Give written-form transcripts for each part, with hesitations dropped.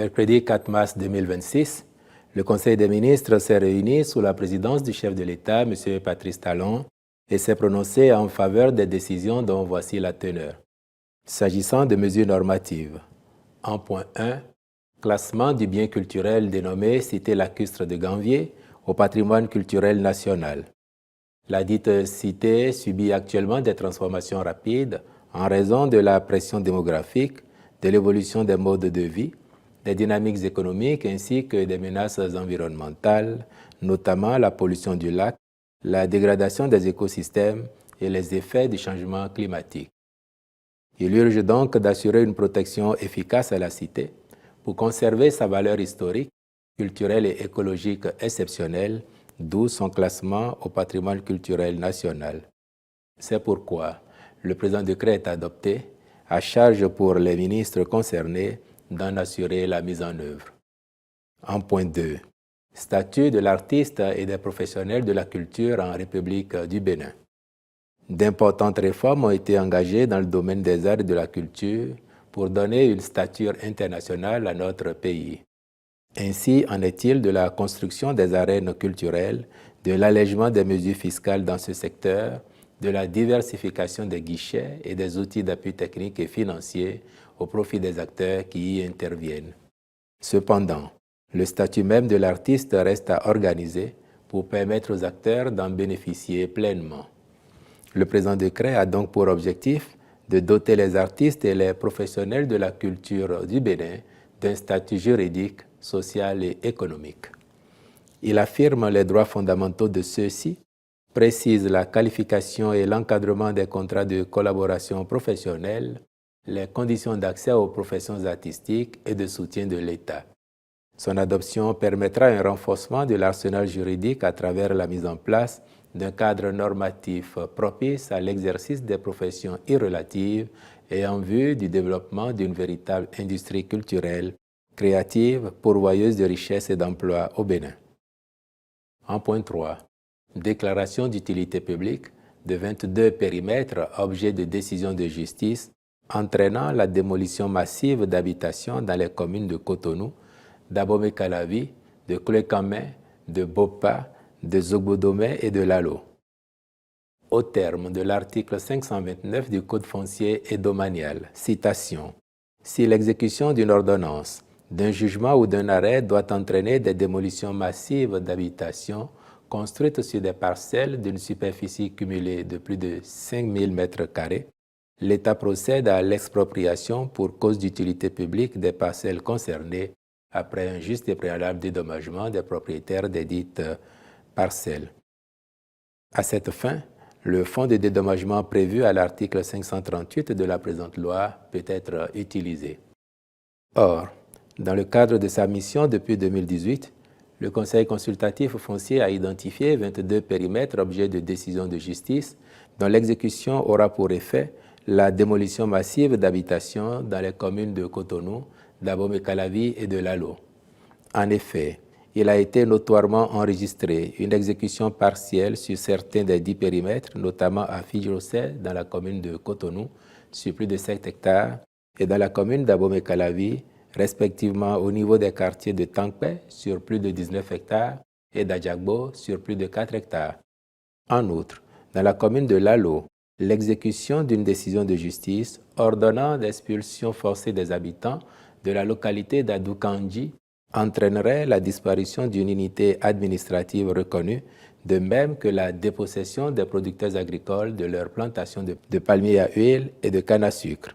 Mercredi 4 mars 2026, le Conseil des ministres s'est réuni sous la présidence du chef de l'État, M. Patrice Talon, et s'est prononcé en faveur des décisions dont voici la teneur. S'agissant de mesures normatives, en point 1, classement du bien culturel dénommé Cité lacustre de Ganvier au patrimoine culturel national. La dite cité subit actuellement des transformations rapides en raison de la pression démographique, de l'évolution des modes de vie, des dynamiques économiques ainsi que des menaces environnementales, notamment la pollution du lac, la dégradation des écosystèmes et les effets du changement climatique. Il urge donc d'assurer une protection efficace à la cité pour conserver sa valeur historique, culturelle et écologique exceptionnelle, d'où son classement au patrimoine culturel national. C'est pourquoi le présent décret est adopté, à charge pour les ministres concernés d'en assurer la mise en œuvre. En point 2, statut de l'artiste et des professionnels de la culture en République du Bénin. D'importantes réformes ont été engagées dans le domaine des arts et de la culture pour donner une stature internationale à notre pays. Ainsi en est-il de la construction des arènes culturelles, de l'allègement des mesures fiscales dans ce secteur, de la diversification des guichets et des outils d'appui technique et financier au profit des acteurs qui y interviennent. Cependant, le statut même de l'artiste reste à organiser pour permettre aux acteurs d'en bénéficier pleinement. Le présent décret a donc pour objectif de doter les artistes et les professionnels de la culture du Bénin d'un statut juridique, social et économique. Il affirme les droits fondamentaux de ceux-ci, précise la qualification et l'encadrement des contrats de collaboration professionnelle, les conditions d'accès aux professions artistiques et de soutien de l'État. Son adoption permettra un renforcement de l'arsenal juridique à travers la mise en place d'un cadre normatif propice à l'exercice des professions irrelatives et en vue du développement d'une véritable industrie culturelle, créative, pourvoyeuse de richesses et d'emplois au Bénin. En point 3, déclaration d'utilité publique de 22 périmètres objets de décision de justice entraînant la démolition massive d'habitations dans les communes de Cotonou, d'Abomey-Calavi, de Clé-Camé, de Bopa, de Zogbodomé et de Lalo. Au terme de l'article 529 du Code foncier et domanial, citation, « Si l'exécution d'une ordonnance, d'un jugement ou d'un arrêt doit entraîner des démolitions massives d'habitations construites sur des parcelles d'une superficie cumulée de plus de 5000 m², l'État procède à l'expropriation pour cause d'utilité publique des parcelles concernées après un juste et préalable dédommagement des propriétaires des dites parcelles. À cette fin, le fonds de dédommagement prévu à l'article 538 de la présente loi peut être utilisé. Or, dans le cadre de sa mission depuis 2018, le Conseil consultatif foncier a identifié 22 périmètres objets de décision de justice dont l'exécution aura pour effet la démolition massive d'habitations dans les communes de Cotonou, d'Abomey-Calavi et de Lalo. En effet, il a été notoirement enregistré une exécution partielle sur certains des 10 périmètres, notamment à Fidjrosé, dans la commune de Cotonou, sur plus de 7 hectares, et dans la commune d'Abomey-Calavi, respectivement au niveau des quartiers de Tankpé, sur plus de 19 hectares, et d'Adjagbo, sur plus de 4 hectares. En outre, dans la commune de Lalo, l'exécution d'une décision de justice ordonnant l'expulsion forcée des habitants de la localité d'Adoukanji entraînerait la disparition d'une unité administrative reconnue, de même que la dépossession des producteurs agricoles de leurs plantations de palmiers à huile et de canne à sucre.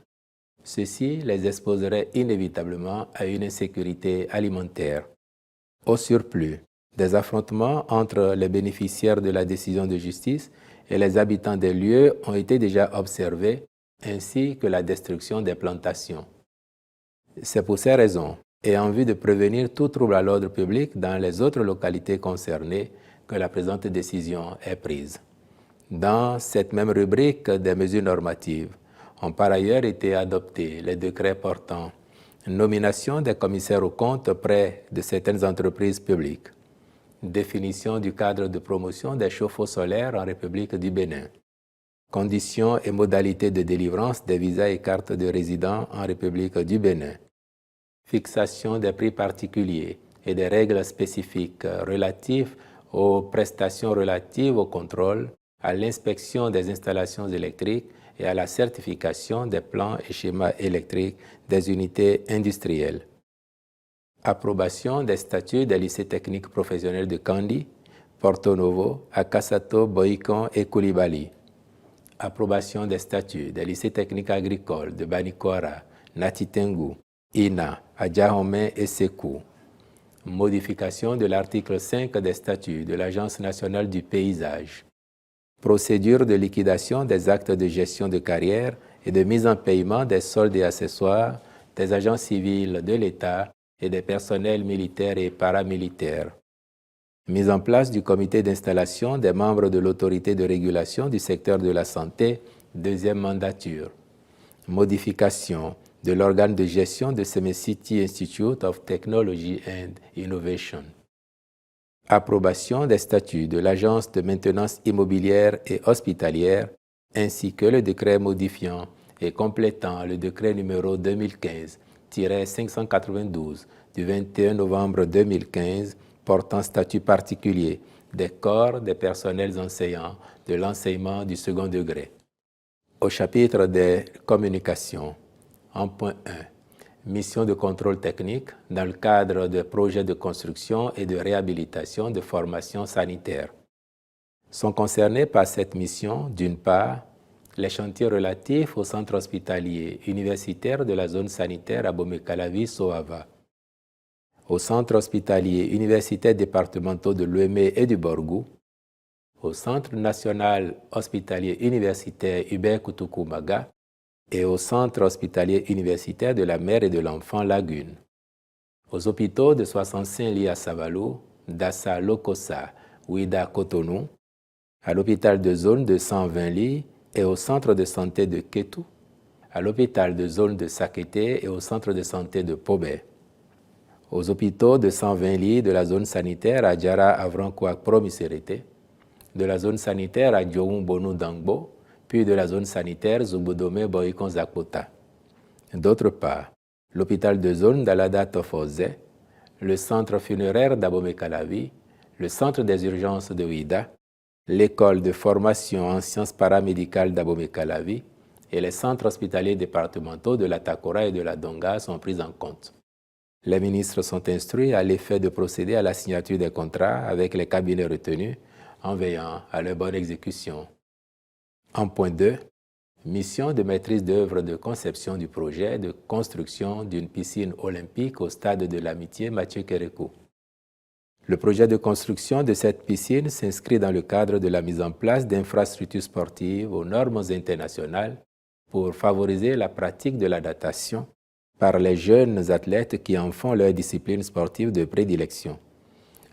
Ceci les exposerait inévitablement à une insécurité alimentaire. Au surplus, des affrontements entre les bénéficiaires de la décision de justice et les habitants des lieux ont été déjà observés, ainsi que la destruction des plantations. C'est pour ces raisons, et en vue de prévenir tout trouble à l'ordre public dans les autres localités concernées, que la présente décision est prise. Dans cette même rubrique des mesures normatives, ont par ailleurs été adoptés les décrets portant nomination des commissaires aux comptes près de certaines entreprises publiques, définition du cadre de promotion des chauffe-eau solaires en République du Bénin, conditions et modalités de délivrance des visas et cartes de résident en République du Bénin, fixation des prix particuliers et des règles spécifiques relatives aux prestations relatives au contrôle, à l'inspection des installations électriques et à la certification des plans et schémas électriques des unités industrielles. Approbation des statuts des lycées techniques professionnels de Kandi, Porto Novo, Akasato, Boikon et Koulibaly. Approbation des statuts des lycées techniques agricoles de Banikora, Natitengu, Ina, Adjahome et Sekou. Modification de l'article 5 des statuts de l'Agence nationale du paysage. Procédure de liquidation des actes de gestion de carrière et de mise en paiement des soldes et accessoires des agents civils de l'État et des personnels militaires et paramilitaires. Mise en place du comité d'installation des membres de l'autorité de régulation du secteur de la santé, deuxième mandature. Modification de l'organe de gestion de Semicity Institute of Technology and Innovation. Approbation des statuts de l'Agence de maintenance immobilière et hospitalière, ainsi que le décret modifiant et complétant le décret numéro 2015-592 du 21 novembre 2015 portant statut particulier des corps des personnels enseignants de l'enseignement du second degré. Au chapitre des communications, en point 1, mission de contrôle technique dans le cadre de projets de construction et de réhabilitation de formations sanitaires. Sont concernés par cette mission, d'une part, les chantiers relatifs au centre hospitalier universitaire de la zone sanitaire à Bomekalavi-Soava, au centre hospitalier universitaire départementaux de Lomé et du Borgou, au Centre national hospitalier universitaire Hubert Kutukumaga et au Centre hospitalier universitaire de la mère et de l'enfant Lagune, aux hôpitaux de 65 lits à Savalou, Dassa Lokossa, Ouida Cotonou, à l'hôpital de zone de 120 lits et au centre de santé de Ketou, à l'hôpital de zone de Sakété et au centre de santé de Pobé, aux hôpitaux de 120 lits de la zone sanitaire à Djara Avrankouak Promiserete, de la zone sanitaire à Djoum Bonou Dangbo, puis de la zone sanitaire Zubodome Boikon Zakota. D'autre part, l'hôpital de zone d'Alada Tofoze, le centre funéraire d'Abomey-Calavi, le centre des urgences de Ouida, l'école de formation en sciences paramédicales d'Abomey-Calavi et les centres hospitaliers départementaux de la Takora et de la Donga sont pris en compte. Les ministres sont instruits à l'effet de procéder à la signature des contrats avec les cabinets retenus en veillant à leur bonne exécution. En point 2, mission de maîtrise d'œuvre de conception du projet de construction d'une piscine olympique au stade de l'Amitié Mathieu Kérékou. Le projet de construction de cette piscine s'inscrit dans le cadre de la mise en place d'infrastructures sportives aux normes internationales pour favoriser la pratique de la natation par les jeunes athlètes qui en font leur discipline sportive de prédilection.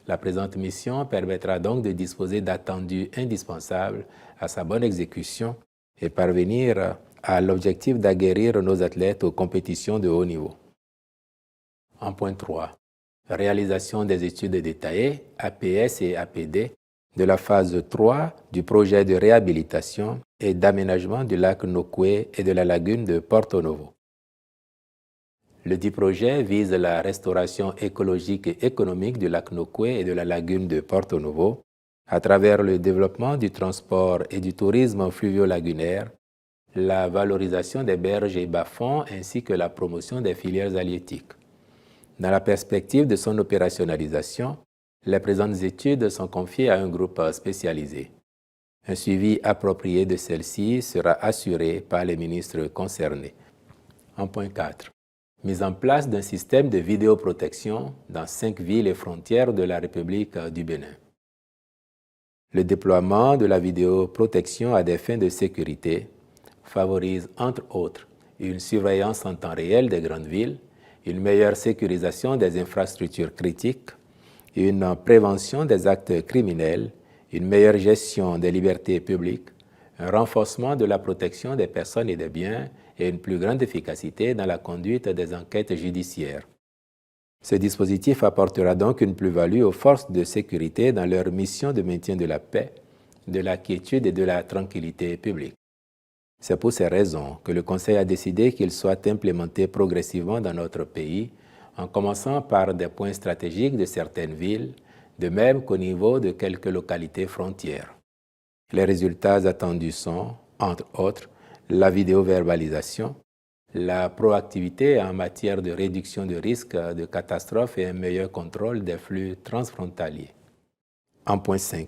La présente mission permettra donc de disposer d'attendus indispensables à sa bonne exécution et parvenir à l'objectif d'aguerrir nos athlètes aux compétitions de haut niveau. En point 3, réalisation des études détaillées, APS et APD, de la phase 3 du projet de réhabilitation et d'aménagement du lac Nokoué et de la lagune de Porto Novo. Le dit projet vise la restauration écologique et économique du lac Nokoué et de la lagune de Porto Novo à travers le développement du transport et du tourisme fluvio-lagunaire, la valorisation des berges et bas-fonds ainsi que la promotion des filières halieutiques. Dans la perspective de son opérationnalisation, les présentes études sont confiées à un groupe spécialisé. Un suivi approprié de celle-ci sera assuré par les ministres concernés. En point 4. Mise en place d'un système de vidéoprotection dans 5 villes et frontières de la République du Bénin. Le déploiement de la vidéoprotection à des fins de sécurité favorise, entre autres, une surveillance en temps réel des grandes villes, une meilleure sécurisation des infrastructures critiques, une prévention des actes criminels, une meilleure gestion des libertés publiques, un renforcement de la protection des personnes et des biens et une plus grande efficacité dans la conduite des enquêtes judiciaires. Ce dispositif apportera donc une plus-value aux forces de sécurité dans leur mission de maintien de la paix, de la quiétude et de la tranquillité publique. C'est pour ces raisons que le Conseil a décidé qu'il soit implémenté progressivement dans notre pays en commençant par des points stratégiques de certaines villes, de même qu'au niveau de quelques localités frontières. Les résultats attendus sont, entre autres, la vidéoverbalisation, la proactivité en matière de réduction de risques de catastrophes et un meilleur contrôle des flux transfrontaliers. En point 5.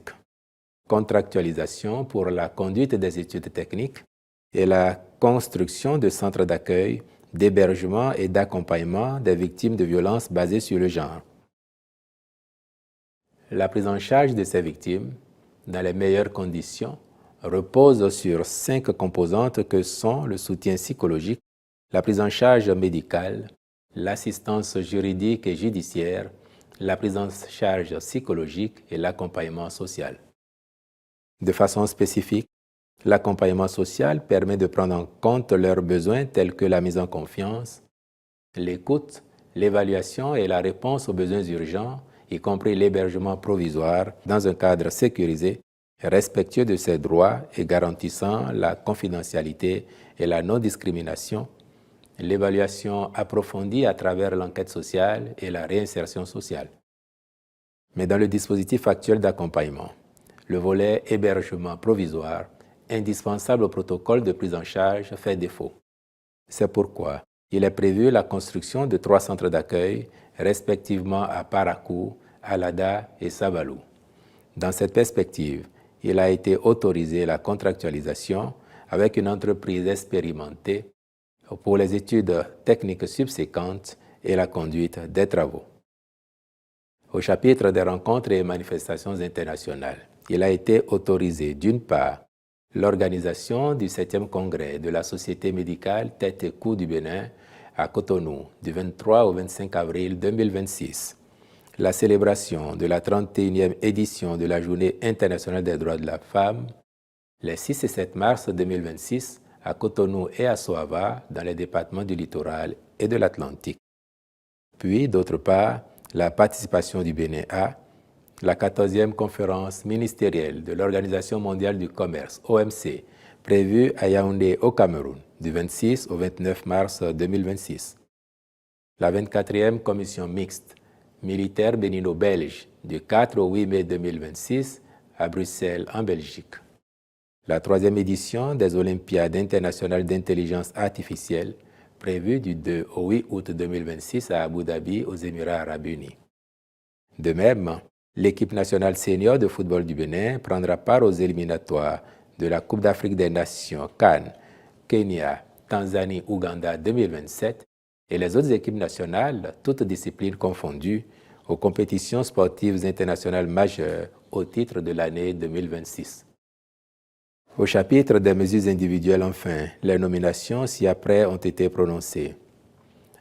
Contractualisation pour la conduite des études techniques et la construction de centres d'accueil, d'hébergement et d'accompagnement des victimes de violences basées sur le genre. La prise en charge de ces victimes, dans les meilleures conditions, repose sur 5 composantes que sont le soutien psychologique, la prise en charge médicale, l'assistance juridique et judiciaire, la prise en charge psychologique et l'accompagnement social. De façon spécifique, l'accompagnement social permet de prendre en compte leurs besoins tels que la mise en confiance, l'écoute, l'évaluation et la réponse aux besoins urgents, y compris l'hébergement provisoire dans un cadre sécurisé, respectueux de ses droits et garantissant la confidentialité et la non-discrimination, l'évaluation approfondie à travers l'enquête sociale et la réinsertion sociale. Mais dans le dispositif actuel d'accompagnement, le volet hébergement provisoire, indispensable au protocole de prise en charge, fait défaut. C'est pourquoi il est prévu la construction de 3 centres d'accueil, respectivement à Parakou, Alada et Sabalou. Dans cette perspective, il a été autorisé la contractualisation avec une entreprise expérimentée pour les études techniques subséquentes et la conduite des travaux. Au chapitre des rencontres et manifestations internationales, il a été autorisé d'une part l'organisation du 7e congrès de la Société médicale Tête et Cou du Bénin à Cotonou du 23 au 25 avril 2026, la célébration de la 31e édition de la Journée internationale des droits de la femme les 6 et 7 mars 2026 à Cotonou et à Soava dans les départements du littoral et de l'Atlantique. Puis, d'autre part, la participation du Bénin à la 14e conférence ministérielle de l'Organisation mondiale du commerce, OMC, prévue à Yaoundé au Cameroun du 26 au 29 mars 2026. La 24e commission mixte militaire bénino-belge du 4 au 8 mai 2026 à Bruxelles en Belgique. La 3e édition des Olympiades internationales d'intelligence artificielle prévue du 2 au 8 août 2026 à Abu Dhabi aux Émirats arabes unis. De même, l'équipe nationale senior de football du Bénin prendra part aux éliminatoires de la Coupe d'Afrique des Nations CAN, Kenya, Tanzanie, Ouganda 2027 et les autres équipes nationales, toutes disciplines confondues, aux compétitions sportives internationales majeures au titre de l'année 2026. Au chapitre des mesures individuelles, enfin, les nominations ci-après ont été prononcées.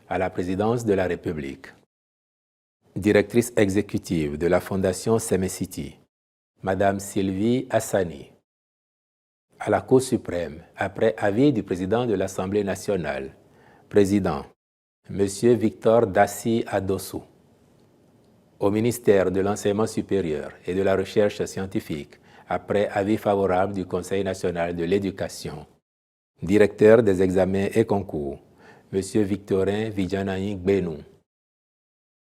À la présidence de la République, directrice exécutive de la Fondation Semesiti, Madame Sylvie Hassani. À la Cour suprême, après avis du président de l'Assemblée nationale, président, Monsieur Victor Dassi Adossou. Au ministère de l'Enseignement supérieur et de la Recherche scientifique, après avis favorable du Conseil national de l'éducation, directeur des examens et concours, Monsieur Victorin Vidjanaï Benou.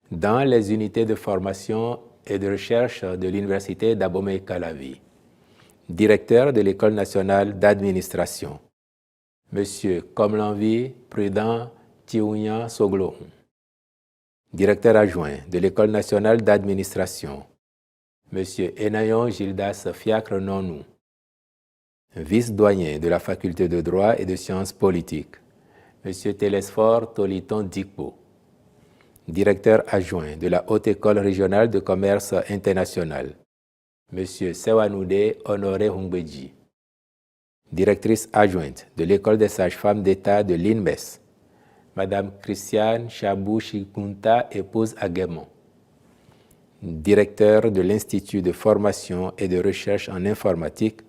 Dans les unités de formation et de recherche de l'Université d'Abomey-Calavi, directeur de l'École nationale d'administration, Monsieur Komlanvi Prudent Tiounia Soglo, directeur adjoint de l'École nationale d'administration, Monsieur Enayon Gildas Fiacre Nonou, vice-doyen de la faculté de droit et de sciences politiques, Monsieur Télésphore Toliton Dikbo, directeur adjoint de la Haute École régionale de commerce international, Monsieur Sewanoude Honoré Hungbeji, directrice adjointe de l'École des sages-femmes d'État de l'INMES, Madame Christiane Chabou Chikunta, épouse Aguemon, directeur de l'Institut de formation et de recherche en informatique,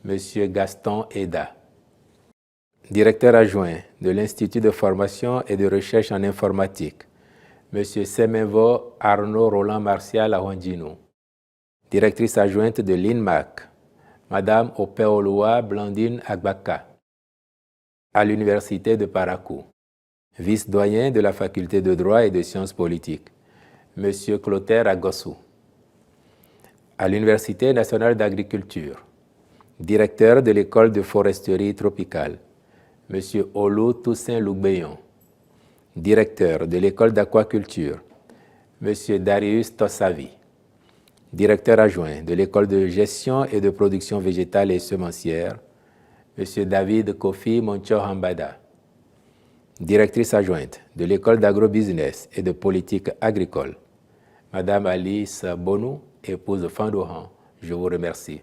Monsieur Gaston Eda, directeur adjoint de l'Institut de formation et de recherche en informatique, Monsieur Semevo Arnaud Roland Martial Ahondjino, directrice adjointe de l'INMAC, Madame Opeoloa Blandine Agbaka, à l'Université de Parakou, Vice-doyen de la faculté de droit et de sciences politiques, M. Clotaire Agossou. À l'Université nationale d'agriculture, directeur de l'école de foresterie tropicale, M. Olu Toussaint Lougbeyon. Directeur de l'école d'aquaculture, M. Darius Tossavi. Directeur adjoint de l'école de gestion et de production végétale et semencière, M. David Kofi Moncho-Hambada. Directrice adjointe de l'école d'agrobusiness et de politique agricole, Mme Alice Bonou, épouse Fandohan. Je vous remercie.